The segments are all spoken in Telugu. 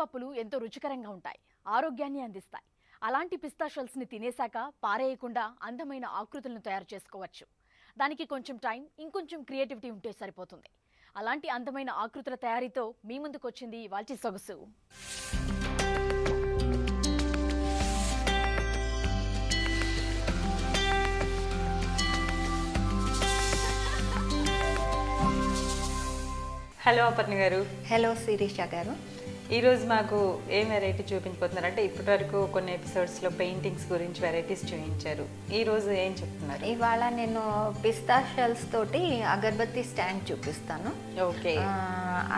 పప్పులు ఎంతో రుచికరంగా ఉంటాయి, ఆరోగ్యాన్ని అందిస్తాయి. అలాంటి పిస్తా షెల్స్ని తినేశాక పారేయకుండా అందమైన ఆకృతులను తయారు చేసుకోవచ్చు. దానికి కొంచెం టైం, ఇంకొంచెం క్రియేటివిటీ ఉంటే సరిపోతుంది. అలాంటి అందమైన ఆకృతుల తయారీతో మీ ముందుకు వచ్చింది ఇవాల్టి సొగసు. హలో అపర్ణ గారు. హలో శిరీష గారు. ఈరోజు మాకు ఏం వెరైటీ చూపించబోతున్నారంటే ఇప్పటి వరకు కొన్ని ఎపిసోడ్స్లో పెయింటింగ్స్ గురించి వెరైటీస్ చూపించారు. ఈరోజు ఏం చెప్తున్నారు? ఇవాళ నేను పిస్తా షెల్స్ తోటి అగర్బత్తి స్టాండ్ చూపిస్తాను. ఓకే.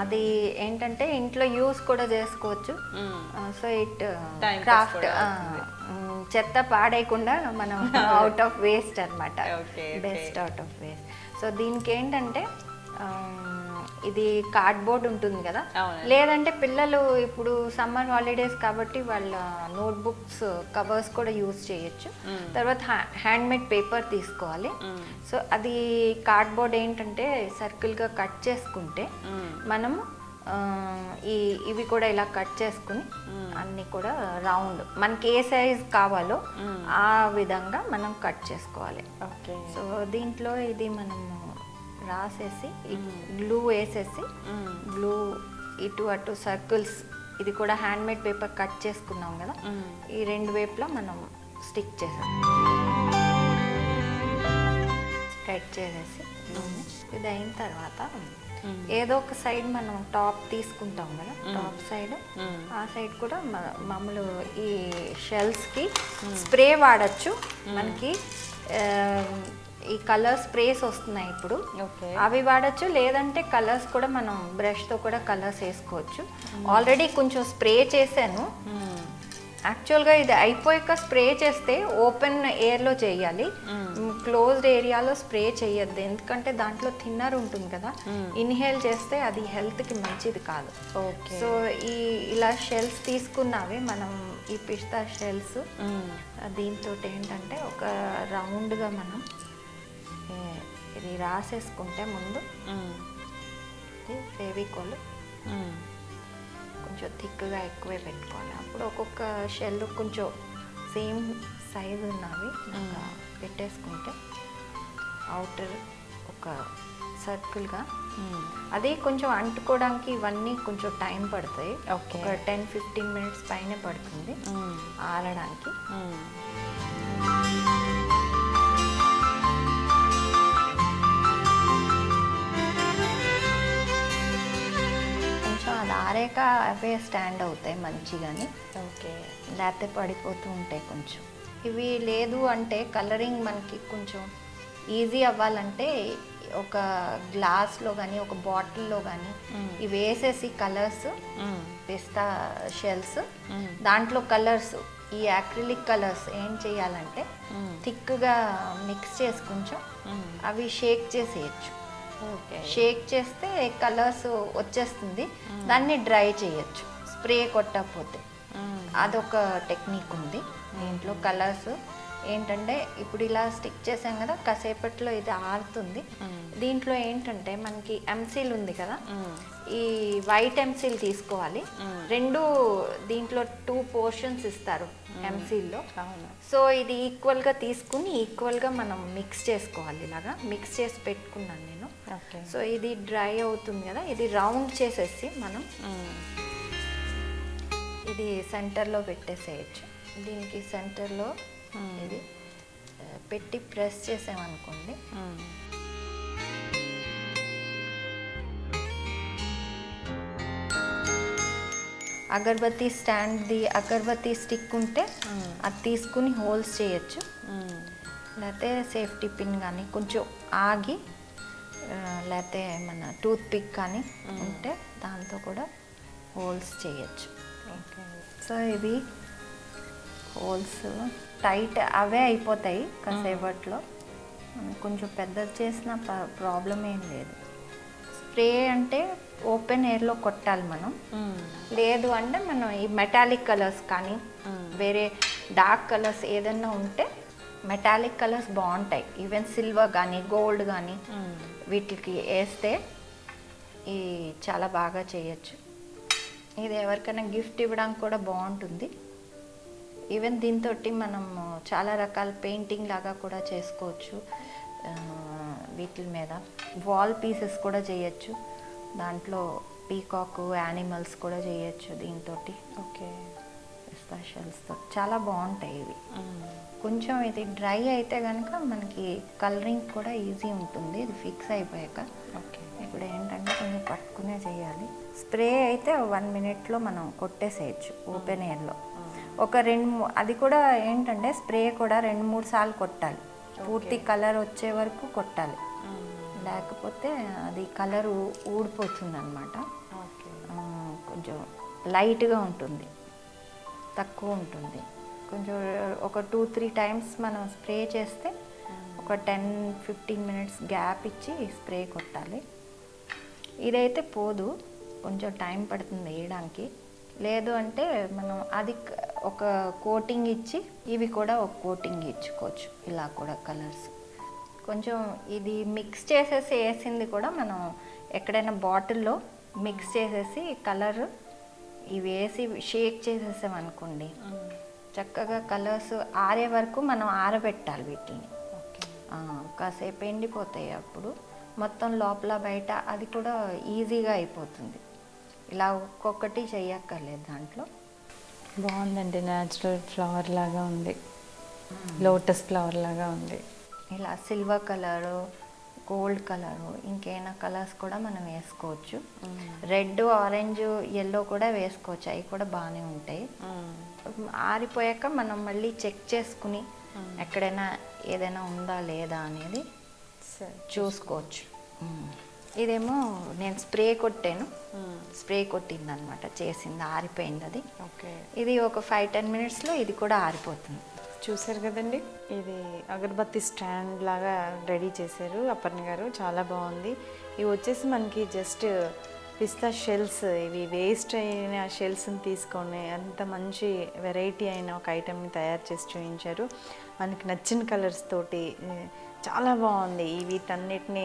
అది ఏంటంటే ఇంట్లో యూస్ కూడా చేసుకోవచ్చు. సో ఇట్ క్రాఫ్ట్ చెత్త పాడేయకుండా మనం అవుట్ ఆఫ్ వేస్ట్ అనమాట. Best out of waste. So దీనికి ఏంటంటే ఇది కార్డ్బోర్డ్ ఉంటుంది కదా, లేదంటే పిల్లలు ఇప్పుడు సమ్మర్ హాలిడేస్ కాబట్టి వాళ్ళ నోట్బుక్స్ కవర్స్ కూడా యూజ్ చేయొచ్చు. తర్వాత హ్యాండ్మేడ్ పేపర్ తీసుకోవాలి. సో అది కార్డ్బోర్డ్ ఏంటంటే సర్కిల్గా కట్ చేసుకుంటే మనము ఇవి కూడా ఇలా కట్ చేసుకుని అన్నీ కూడా రౌండ్ మనకి ఏ సైజ్ కావాలో ఆ విధంగా మనం కట్ చేసుకోవాలి. ఓకే. సో దీంట్లో ఇది మనము రాసేసి గ్లూ వేసేసి గ్లూ ఇటు అటు సర్కిల్స్, ఇది కూడా హ్యాండ్మేడ్ పేపర్ కట్ చేసుకున్నాం కదా, ఈ రెండు వైపులా మనం స్టిక్ చేసాం. స్ప్రెడ్ చేసేసి ఇది అయిన తర్వాత ఏదో ఒక సైడ్ మనం టాప్ తీసుకుంటాం కదా, టాప్ సైడ్ ఆ సైడ్ కూడా మామూలు ఈ షెల్స్కి స్ప్రే వాడచ్చు. మనకి ఈ కలర్ స్ప్రేస్ వస్తున్నాయి ఇప్పుడు, అవి వాడచ్చు. లేదంటే కలర్స్ కూడా మనం బ్రష్తో కూడా కలర్స్ వేసుకోవచ్చు. ఆల్రెడీ కొంచెం స్ప్రే చేశాను. యాక్చువల్గా ఇది అయిపోయాక స్ప్రే చేస్తే ఓపెన్ ఎయిర్లో చేయాలి, క్లోజ్డ్ ఏరియాలో స్ప్రే చేయొద్దు. ఎందుకంటే దాంట్లో థిన్నర్ ఉంటుంది కదా, ఇన్హేల్ చేస్తే అది హెల్త్కి మంచిది కాదు. సో ఇలా షెల్స్ తీసుకున్నవి మనం, ఈ పిస్తా షెల్స్ దీంతో ఏంటంటే ఒక రౌండ్గా మనం ఇది రాసేసుకుంటే ముందు ఫెవికాల్ కొంచెం థిక్గా ఎక్కువే పెట్టుకోవాలి. అప్పుడు ఒక్కొక్క షెల్ కొంచెం సేమ్ సైజ్ ఉన్నవి పెట్టేసుకుంటే అవుటర్ ఒక సర్కిల్గా, అది కొంచెం అంటుకోవడానికి ఇవన్నీ కొంచెం టైం పడతాయి. ఒక 10-15 మినిట్స్ పైన పడుతుంది ఆరడానికి. అది ఆరేక అవే స్టాండ్ అవుతాయి మంచిగాని. ఓకే. లేకపోతే పడిపోతూ ఉంటాయి కొంచెం. ఇవి లేదు అంటే కలరింగ్ మనకి కొంచెం ఈజీ అవ్వాలంటే ఒక గ్లాస్లో కానీ ఒక బాటిల్లో కానీ ఇవి వేసేసి కలర్స్, పిస్తా షెల్స్, దాంట్లో కలర్స్, ఈ యాక్రిలిక్ కలర్స్ ఏం చేయాలంటే థిక్గా మిక్స్ చేసి కొంచెం అవి షేక్ చేసేయచ్చు. షేక్ చేస్తే కలర్స్ వచ్చేస్తుంది. దాన్ని డ్రై చేయొచ్చు స్ప్రే కొట్టకపోతే. అదొక టెక్నిక్ ఉంది దీంట్లో. కలర్స్ ఏంటంటే ఇప్పుడు ఇలా స్టిక్ చేసాం కదా, కాసేపట్లో ఇది ఆరుతుంది. దీంట్లో ఏంటంటే మనకి ఎంసీల్ ఉంది కదా, ఈ వైట్ ఎంసీల్ తీసుకోవాలి. రెండు దీంట్లో 2 పోర్షన్స్ ఇస్తారు ఎంసీల్లో. సో ఇది ఈక్వల్గా తీసుకుని ఈక్వల్గా మనం మిక్స్ చేసుకోవాలి. ఇలాగా మిక్స్ చేసి పెట్టుకున్నాను నేను. సో ఇది డ్రై అవుతుంది కదా, ఇది రౌండ్ చేసేసి మనం ఇది సెంటర్లో పెట్టేసేయచ్చు. దీనికి సెంటర్లో ఇది పెట్టి ప్రెస్ చేసామనుకోండి, అగరబత్తి స్టాండ్ది అగరబత్తి స్టిక్ ఉంటే అది తీసుకుని హోల్స్ చేయొచ్చు. లేకపోతే సేఫ్టీ పిన్ కానీ కొంచెం ఆగి, లేకపోతే మన టూత్ పిక్ కానీ ఉంటే దాంతో కూడా హోల్స్ చేయొచ్చు. సో ఇవి హోల్స్ టైట్ అవే అయిపోతాయి కాసేపట్లో. కొంచెం పెద్దది చేసిన ప్రాబ్లం ఏం లేదు. స్ప్రే అంటే ఓపెన్ ఎయిర్లో కొట్టాలి మనం. లేదు అంటే మనం ఈ మెటాలిక్ కలర్స్ కానీ వేరే డార్క్ కలర్స్ ఏదన్నా ఉంటే మెటాలిక్ కలర్స్ బాగుంటాయి. ఈవెన్ సిల్వర్ కానీ గోల్డ్ కానీ వీటికి వేస్తే ఈ చాలా బాగా చేయొచ్చు. ఇది ఎవరికైనా గిఫ్ట్ ఇవ్వడానికి కూడా బాగుంటుంది. ఈవెన్ దీంతో మనం చాలా రకాల పెయింటింగ్ లాగా కూడా చేసుకోవచ్చు. వీటి మీద వాల్ పీసెస్ కూడా చేయొచ్చు. దాంట్లో పీకాక్ యానిమల్స్ కూడా చేయొచ్చు దీంతో. ఓకే, పిస్తా షెల్స్తో చాలా బాగుంటాయి ఇవి. కొంచెం ఇది డ్రై అయితే కనుక మనకి కలరింగ్ కూడా ఈజీ ఉంటుంది. ఇది ఫిక్స్ అయిపోయాక. ఓకే, ఇప్పుడు ఏంటంటే కొంచెం పట్టుకునే చేయాలి. స్ప్రే అయితే 1 మినిట్లో మనం కొట్టేసేయచ్చు ఓపెన్ ఎయిర్లో. అది కూడా ఏంటంటే స్ప్రే కూడా 2-3 సార్లు కొట్టాలి. పూర్తి కలర్ వచ్చే వరకు కొట్టాలి, లేకపోతే అది కలర్ ఊడిపోతుంది అనమాట. కొంచెం లైట్గా ఉంటుంది, తక్కువ ఉంటుంది. కొంచెం ఒక 2-3 టైమ్స్ మనం స్ప్రే చేస్తే ఒక 10-15 మినిట్స్ గ్యాప్ ఇచ్చి స్ప్రే కొట్టాలి. ఇదైతే పోదు, కొంచెం టైం పడుతుంది వేయడానికి. లేదు అంటే మనం అది ఒక కోటింగ్ ఇచ్చి ఇవి కూడా ఒక కోటింగ్ ఇచ్చుకోవచ్చు. ఇలా కూడా కలర్స్ కొంచెం ఇది మిక్స్ చేసేసి వేసింది కూడా మనం ఎక్కడైనా బాటిల్లో మిక్స్ చేసేసి కలర్ ఇవి వేసి షేక్ చేసేసామనుకోండి, చక్కగా కలర్స్ ఆరే వరకు మనం ఆరబెట్టాలి వీటిని. కాసేపు ఎండిపోతాయి, అప్పుడు మొత్తం లోపల బయట అది కూడా ఈజీగా అయిపోతుంది. ఇలా ఒక్కొక్కటి చెయ్యక్కర్లేదు దాంట్లో. బాగుందండి, న్యాచురల్ ఫ్లవర్ లాగా ఉంది, లోటస్ ఫ్లవర్ లాగా ఉంది. ఇలా సిల్వర్ కలరు, గోల్డ్ కలరు, ఇంకేమైనా కలర్స్ కూడా మనం వేసుకోవచ్చు. రెడ్, ఆరెంజ్, ఎల్లో కూడా వేసుకోవచ్చు, అవి కూడా బాగానే ఉంటాయి. ఆరిపోయాక మనం మళ్ళీ చెక్ చేసుకుని ఎక్కడైనా ఏదైనా ఉందా లేదా అనేది చూసుకోవచ్చు. ఇదేమో నేను స్ప్రే కొట్టాను, స్ప్రే కొట్టిందనమాట, చేసింది, ఆరిపోయింది అది. ఓకే, ఇది ఒక 5-10 మినిట్స్లో ఇది కూడా ఆరిపోతుంది. చూసారు కదండి, ఇది అగరబత్తి స్టాండ్ లాగా రెడీ చేశారు అపర్ణ గారు, చాలా బాగుంది. ఇవి వచ్చేసి మనకి జస్ట్ పిస్తా షెల్స్, ఇవి వేస్ట్ అయిన షెల్స్ని తీసుకొని అంత మంచి వెరైటీ అయిన ఒక ఐటెంని తయారు చేసి చూపించారు. మనకి నచ్చిన కలర్స్ తోటి చాలా బాగుంది. వీటన్నిటిని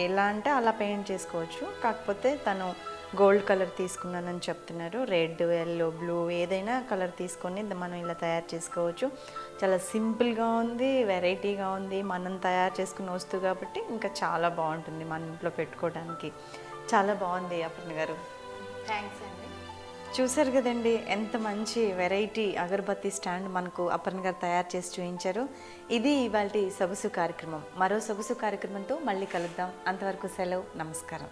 ఎలా అంటే అలా పెయింట్ చేసుకోవచ్చు. కాకపోతే తను గోల్డ్ కలర్ తీసుకున్నానని చెప్తున్నారు. రెడ్, ఎల్లో, బ్లూ ఏదైనా కలర్ తీసుకొని మనం ఇలా తయారు చేసుకోవచ్చు. చాలా సింపుల్గా ఉంది, వెరైటీగా ఉంది. మనం తయారు చేసుకున్న వస్తువు కాబట్టి ఇంకా చాలా బాగుంటుంది మన ఇంట్లో పెట్టుకోవడానికి. చాలా బాగుంది అపర్ణ గారు. థ్యాంక్స్ అండి. చూసారు కదండి, ఎంత మంచి వెరైటీ అగరబత్తి స్టాండ్ మనకు అపర్ణ గారు తయారు చేసి చూపించారు. ఇది ఇవాల్టి సొగసు కార్యక్రమం. మరో సొగసు కార్యక్రమంతో మళ్ళీ కలుద్దాం. అంతవరకు సెలవు, నమస్కారం.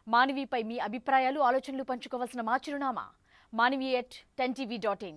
మానవిపై మీ అభిప్రాయాలు, ఆలోచనలు పంచుకోవాల్సిన మా చిరునామా మానవి@10tv.in.